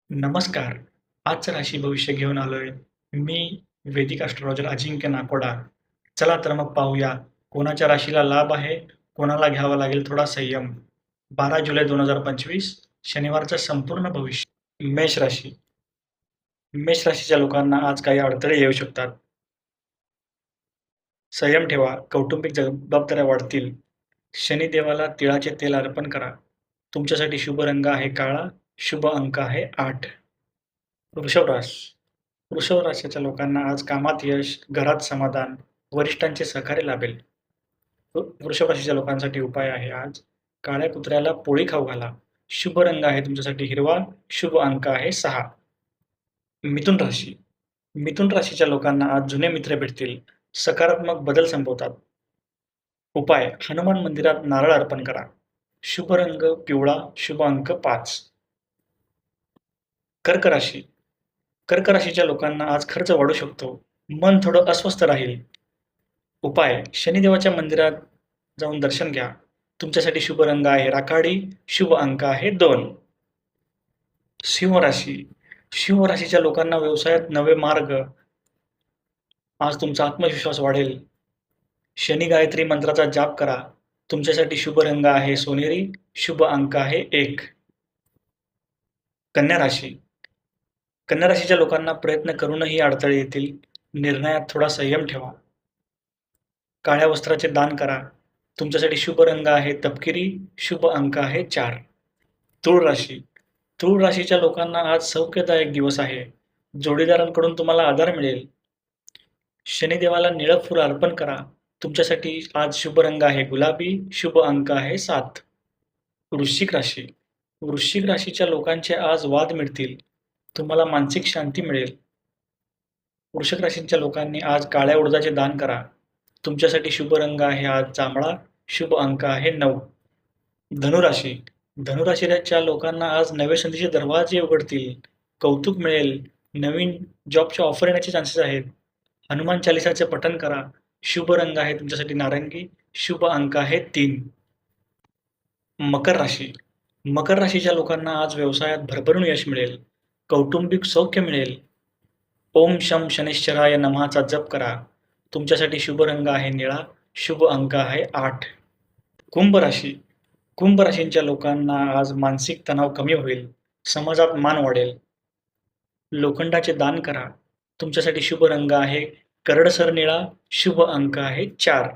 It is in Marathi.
नमस्कार. आजचं राशी भविष्य घेऊन आलोय. मी वैदिक एस्ट्रोलॉजर अजिंक्य नाकोडा. चला तर मग पाहूया कोणाच्या राशीला लाभ आहे, कोणाला घ्यावा लागेल थोडा संयम. 12 जुलै 2025 शनिवारचं संपूर्ण भविष्य. मेष राशी. मेष राशीच्या लोकांना आज काही अडथळे येऊ शकतात. संयम ठेवा, कौटुंबिक जबाबदाऱ्या वाढतील. शनिदेवाला तिळाचे तेल अर्पण करा. तुमच्यासाठी शुभ रंग आहे काळा, शुभ अंक आहे 8. वृषभ राशी. वृषभ राशीच्या लोकांना आज कामात यश, घरात समाधान, वरिष्ठांचे सहकार्य लाभेल. वृषभ राशीच्या लोकांसाठी उपाय आहे आज काळ्या कुत्र्याला पोळी खाऊ घाला. शुभ रंग आहे तुमच्यासाठी हिरवा, शुभ अंक आहे 6. मिथुन राशी. मिथुन राशीच्या लोकांना आज जुने मित्र भेटतील. सकारात्मक बदल संभवतात. उपाय हनुमान मंदिरात नारळ अर्पण करा. शुभ रंग पिवळा, शुभ अंक 5. कर्क राशी. कर्क राशीच्या लोकांना आज खर्च वाढू शकतो. मन थोडं अस्वस्थ राहील. उपाय शनिदेवाच्या मंदिरात जाऊन दर्शन घ्या. तुमच्यासाठी शुभ रंग आहे राखाडी, शुभ अंक आहे 2. सिंह राशी. सिंह राशीच्या लोकांना व्यवसायात नवे मार्ग. आज तुमचा आत्मविश्वास वाढेल. शनी गायत्री मंत्राचा जाप करा. तुमच्यासाठी शुभ रंग आहे सोनेरी, शुभ अंक आहे 1. कन्या राशी. कन्या राशीच्या लोकांना प्रयत्न करूनही अडथळे येतील. निर्णयात थोडा संयम ठेवा. काळ्या वस्त्राचे दान करा. तुमच्यासाठी शुभ रंग आहे तपकिरी, शुभ अंक आहे 4. तूळ राशी. तूळ राशीच्या लोकांना आज सौख्यदायक दिवस आहे. जोडीदारांकडून तुम्हाला आधार मिळेल. शनिदेवाला निळं फूल अर्पण करा. तुमच्यासाठी आज शुभ रंग आहे गुलाबी, शुभ अंक आहे 7. वृश्चिक राशी. वृश्चिक राशीच्या लोकांचे आज वाद मिळतील. तुम्हाला मानसिक शांती मिळेल. वृश्चिक राशीच्या लोकांनी आज काळ्या उडदाचे दान करा. तुमच्यासाठी शुभ रंग आहे आज जांभळा, शुभ अंक आहे 9. धनुराशी. धनुराशीच्या लोकांना आज नव्या संधीचे दरवाजे उघडतील. कौतुक मिळेल. नवीन जॉबचे ऑफर येण्याचे चान्सेस आहेत. हनुमान चालिसाचे पठण करा. शुभ रंग आहे तुमच्यासाठी नारंगी, शुभ अंक आहे 3. मकर राशी. मकर राशीच्या लोकांना आज व्यवसायात भरभरून यश मिळेल. कौटुंबिक सौख्य मिळेल. ओम शम शनेश्वराय नमःचा जप करा. तुमच्यासाठी शुभ रंग आहे निळा, शुभ अंक आहे 8. कुंभ राशी. कुंभ राशीच्या लोकांना आज मानसिक तणाव कमी होईल. समाजात मान वाढेल. लोखंडाचे दान करा. तुमच्यासाठी शुभ रंग आहे करडसर निळा, शुभ अंक आहे 4.